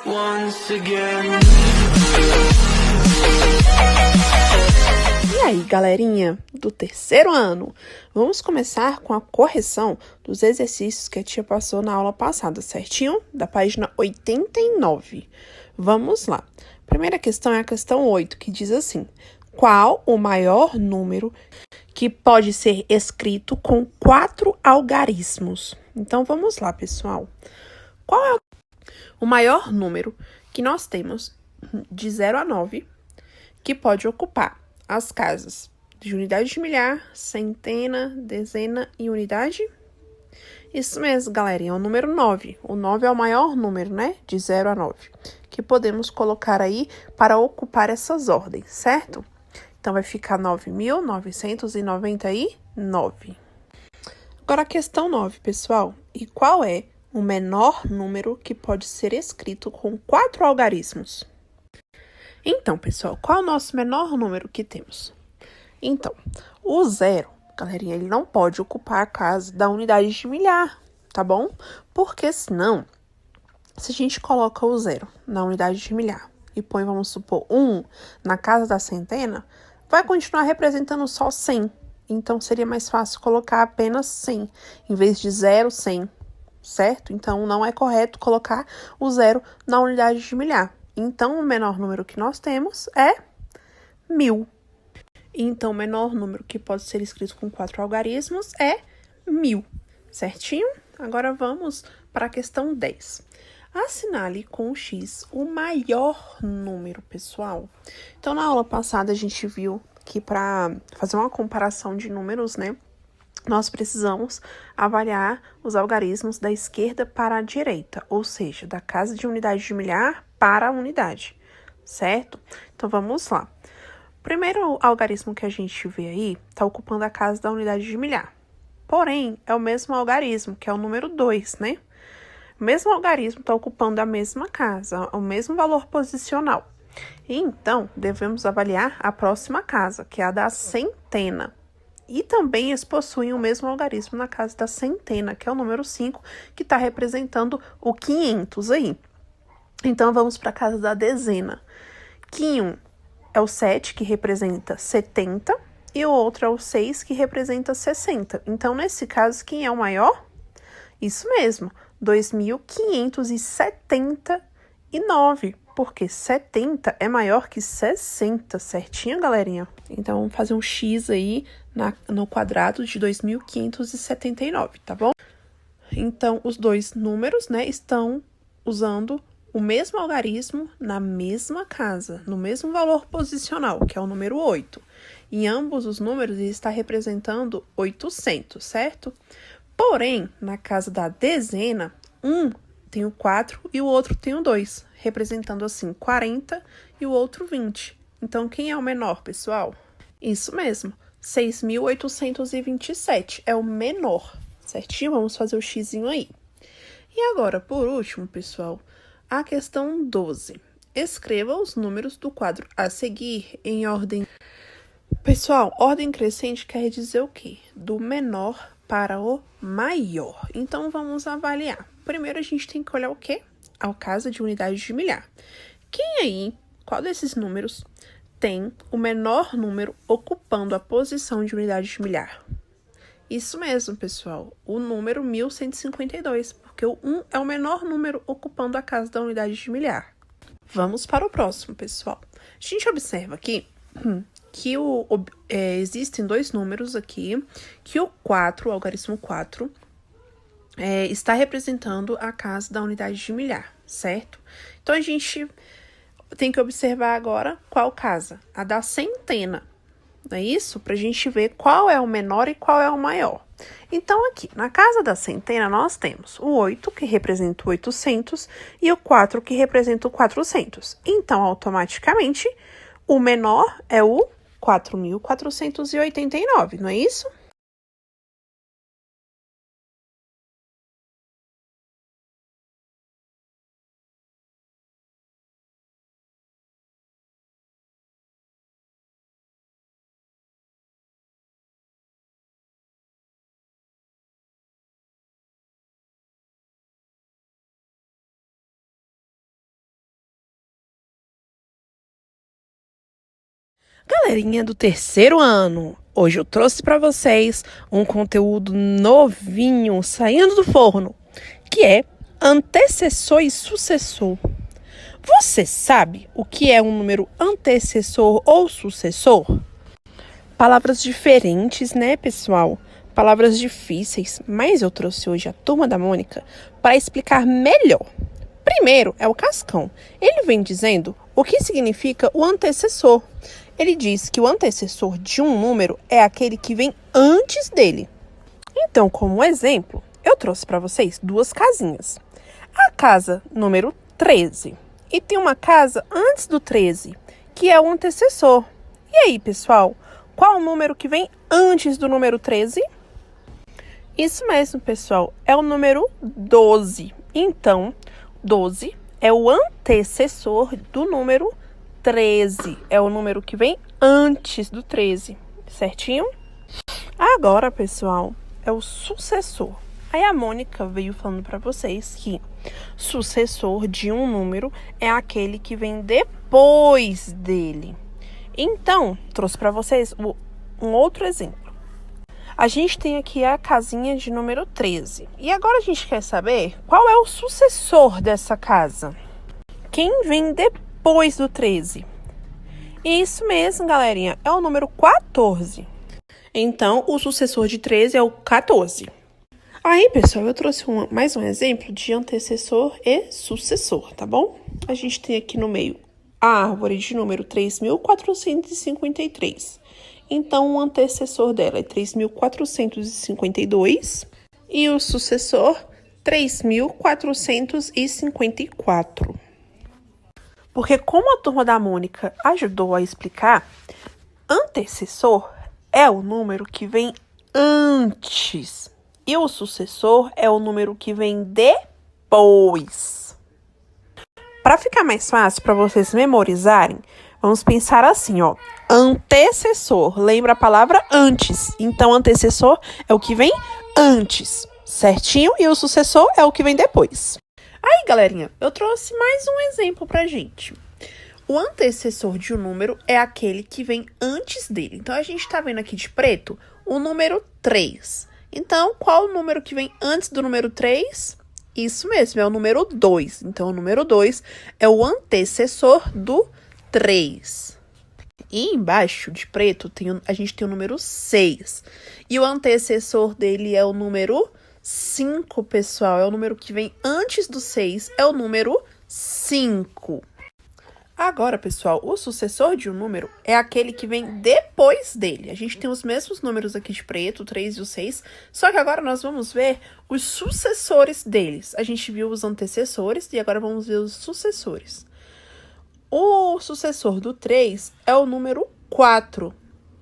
once again. E aí, galerinha do terceiro ano, vamos começar com a correção dos exercícios que a tia passou na aula passada, certinho? Da página 89. Vamos lá. Primeira questão é a questão 8, que diz assim: qual o maior número que pode ser escrito com 4 algarismos? Então, vamos lá, pessoal. Qual é o maior número que nós temos de 0 a 9 que pode ocupar as casas de unidade de milhar, centena, dezena e unidade? Isso mesmo, galerinha, é o número 9. O 9 é o maior número, né? De 0 a 9, que podemos colocar aí para ocupar essas ordens, certo? Então, vai ficar 9.999. Agora, a questão 9, pessoal. E qual é o menor número que pode ser escrito com 4 algarismos? Então, pessoal, qual é o nosso menor número que temos? Então, o 0, galerinha, ele não pode ocupar a casa da unidade de milhar, tá bom? Porque senão, se a gente coloca o 0 na unidade de milhar e põe, vamos supor, 1 na casa da centena, vai continuar representando só 100. Então, seria mais fácil colocar apenas 100, em vez de 0, 100, certo? Então, não é correto colocar o 0 na unidade de milhar. Então, o menor número que nós temos é 1000. Então, o menor número que pode ser escrito com 4 algarismos é 1000, certinho? Agora, vamos para a questão 10. Assinale com o X o maior número, pessoal. Então, na aula passada, a gente viu que para fazer uma comparação de números, né, nós precisamos avaliar os algarismos da esquerda para a direita, ou seja, da casa de unidade de milhar para a unidade, certo? Então, vamos lá. O primeiro algarismo que a gente vê aí está ocupando a casa da unidade de milhar. Porém, é o mesmo algarismo, que é o número 2, né? O mesmo algarismo está ocupando a mesma casa, o mesmo valor posicional. E então, devemos avaliar a próxima casa, que é a da centena. E também eles possuem o mesmo algarismo na casa da centena, que é o número 5, que está representando o 500 aí. Então, vamos para a casa da dezena. Quinhão é o 7, que representa 70, e o outro é o 6, que representa 60. Então, nesse caso, quem é o maior? Isso mesmo, 2.579, porque 70 é maior que 60, certinho, galerinha? Então, vamos fazer um X aí no quadrado de 2.579, tá bom? Então, os dois números, né, estão usando o mesmo algarismo na mesma casa, no mesmo valor posicional, que é o número 8. Em ambos os números, ele está representando 800, certo? Porém, na casa da dezena, um tem o 4 e o outro tem o 2, representando assim 40 e o outro 20. Então, quem é o menor, pessoal? Isso mesmo, 6.827 é o menor, certinho? Vamos fazer o xizinho aí. E agora, por último, pessoal, a questão 12. Escreva os números do quadro a seguir em ordem. Pessoal, ordem crescente quer dizer o quê? Do menor para o maior. Então, vamos avaliar. Primeiro, a gente tem que olhar o quê? A casa de unidade de milhar. Quem aí, qual desses números, tem o menor número ocupando a posição de unidade de milhar? Isso mesmo, pessoal. O número 1152, porque o 1 é o menor número ocupando a casa da unidade de milhar. Vamos para o próximo, pessoal. A gente observa aqui que existem dois números aqui, que o 4, o algarismo 4, está representando a casa da unidade de milhar, certo? Então, a gente tem que observar agora qual casa? A da centena, não é isso? Para a gente ver qual é o menor e qual é o maior. Então, aqui, na casa da centena, nós temos o 8, que representa o 800, e o 4, que representa o 400. Então, automaticamente, o menor é o 4.489, não é isso? Galerinha do terceiro ano, hoje eu trouxe para vocês um conteúdo novinho, saindo do forno, que é antecessor e sucessor. Você sabe o que é um número antecessor ou sucessor? Palavras diferentes, né, pessoal? Palavras difíceis, mas eu trouxe hoje a Turma da Mônica para explicar melhor. Primeiro é o Cascão. Ele vem dizendo o que significa o antecessor. Ele diz que o antecessor de um número é aquele que vem antes dele. Então, como exemplo, eu trouxe para vocês duas casinhas. A casa número 13 e tem uma casa antes do 13, que é o antecessor. E aí, pessoal, qual o número que vem antes do número 13? Isso mesmo, pessoal, é o número 12. Então, 12 é o antecessor do número 13. É o número que vem antes do 13, certinho? Agora, pessoal, é o sucessor. Aí a Mônica veio falando para vocês que sucessor de um número é aquele que vem depois dele. Então, trouxe para vocês um outro exemplo. A gente tem aqui a casinha de número 13. E agora a gente quer saber qual é o sucessor dessa casa. Quem vem depois do 13? Isso mesmo, galerinha, é o número 14. Então, o sucessor de 13 é o 14. Aí, pessoal, eu trouxe mais um exemplo de antecessor e sucessor, tá bom? A gente tem aqui no meio a árvore de número 3.453. Então, o antecessor dela é 3.452 e o sucessor 3.454. Porque como a Turma da Mônica ajudou a explicar, antecessor é o número que vem antes e o sucessor é o número que vem depois. Para ficar mais fácil para vocês memorizarem, vamos pensar assim, ó. Antecessor, lembra a palavra antes. Então, antecessor é o que vem antes, certinho? E o sucessor é o que vem depois. Aí, galerinha, eu trouxe mais um exemplo pra gente. O antecessor de um número é aquele que vem antes dele. Então, a gente tá vendo aqui de preto o número 3. Então, qual o número que vem antes do número 3? Isso mesmo, é o número 2. Então, o número 2 é o antecessor do 3. E embaixo de preto a gente tem o número 6. E o antecessor dele é o número 5, pessoal. É o número que vem antes do 6, é o número 5. Agora, pessoal, o sucessor de um número é aquele que vem depois dele. A gente tem os mesmos números aqui de preto, o 3 e o 6, só que agora nós vamos ver os sucessores deles. A gente viu os antecessores e agora vamos ver os sucessores. O sucessor do 3 é o número 4.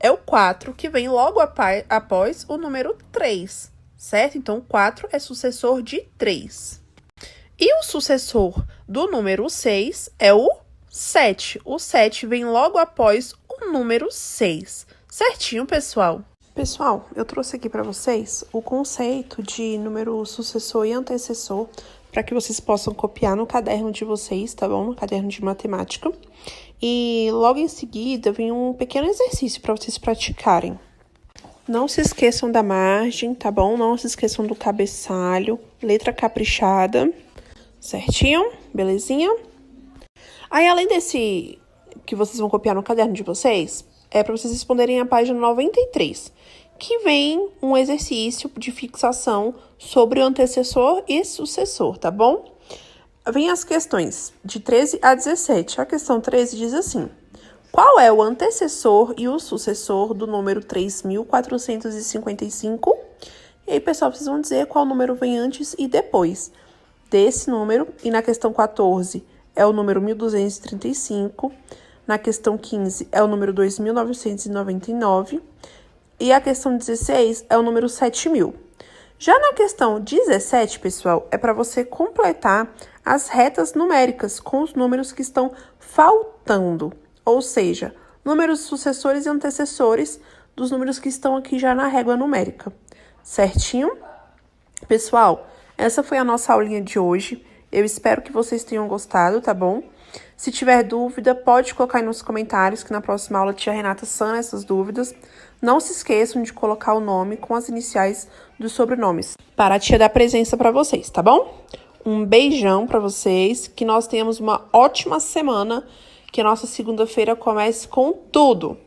É o 4 que vem logo após o número 3, certo? Então, 4 é sucessor de 3. E o sucessor do número 6 é o 7. O 7 vem logo após o número 6. Certinho, pessoal? Pessoal, eu trouxe aqui para vocês o conceito de número sucessor e antecessor para que vocês possam copiar no caderno de vocês, tá bom? No caderno de matemática. E logo em seguida vem um pequeno exercício para vocês praticarem. Não se esqueçam da margem, tá bom? Não se esqueçam do cabeçalho, letra caprichada, certinho? Belezinha? Aí, além desse que vocês vão copiar no caderno de vocês, é para vocês responderem a página 93, que vem um exercício de fixação sobre o antecessor e sucessor, tá bom? Vem as questões de 13 a 17. A questão 13 diz assim: qual é o antecessor e o sucessor do número 3.455? E aí, pessoal, vocês vão dizer qual número vem antes e depois desse número. E na questão 14 é o número 1235. Na questão 15 é o número 2.999. E a questão 16 é o número 7.000. Já na questão 17, pessoal, é para você completar as retas numéricas com os números que estão faltando. Ou seja, números sucessores e antecessores dos números que estão aqui já na régua numérica. Certinho? Pessoal, essa foi a nossa aulinha de hoje. Eu espero que vocês tenham gostado, tá bom? Se tiver dúvida, pode colocar aí nos comentários, que na próxima aula a tia Renata sana essas dúvidas. Não se esqueçam de colocar o nome com as iniciais dos sobrenomes, para a tia dar presença para vocês, tá bom? Um beijão para vocês, que nós tenhamos uma ótima semana, que a nossa segunda-feira comece com tudo!